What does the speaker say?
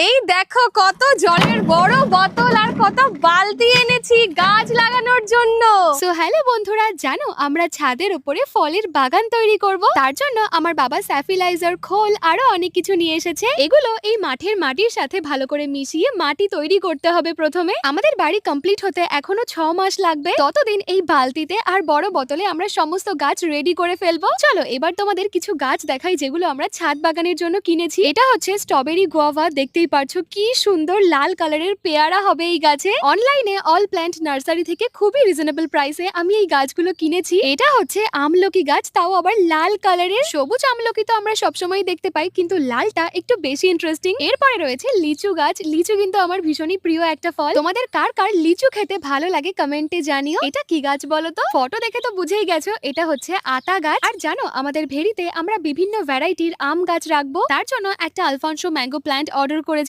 এই দেখো কত জলের বড় বোতল আর কত বালতি এনেছি গাছ লাগানোর জন্য। সো হ্যালো বন্ধুরা, জানো আমরা ছাদের উপরে ফলের বাগান তৈরি করব। তার জন্য আমার বাবা স্যাফিলাইজার, খোল আরো অনেক কিছু নিয়ে এসেছে। এগুলো এই মাঠের মাটির সাথে ভালো করে মিশিয়ে মাটি তৈরি করতে হবে। প্রথমে আমাদের বাড়ি কমপ্লিট হতে এখনো 6 মাস লাগবে। ততদিন এই বালতিতে আর বড় বোতলে আমরা সমস্ত গাছ রেডি করে ফেলবো। চলো এবার তোমাদের কিছু গাছ দেখাই যেগুলো আমরা ছাদ বাগানের জন্য কিনেছি। এটা হচ্ছে স্ট্রবেরি গুয়াভা, দেখতেই পারছো কি সুন্দর লাল কালারের পেয়ারা হবে এই গাছে। অনলাইনে অল প্ল্যান্ট নার্সারি থেকে খুবই রিজনেবল প্রাইসে আমি এই গাছগুলো কিনেছি। এটা হচ্ছে আমলকি গাছ, তাও আবার লাল কালারের। সবুজ আমলকি তো আমরা সবসময় দেখতে পাই, কিন্তু লালটা একটু বেশি ইন্টারেস্টিং। এরপরে রয়েছে লিচু গাছ। লিচু কিন্তু আমার ভীষণই প্রিয় একটা ফল। তোমাদের কার কার লিচু খেতে ভালো লাগে কমেন্টে জানিও। এটা কি গাছ বলো তো? ফটো দেখে তো বুঝেই গেছো এটা হচ্ছে আতা গাছ। আর জানো আমাদের ভেড়িতে আমরা বিভিন্ন ভ্যারাইটির আম গাছ রাখবো। তার জন্য একটা আলফানসো ম্যাঙ্গো প্ল্যান্ট অর্ডার করেছি।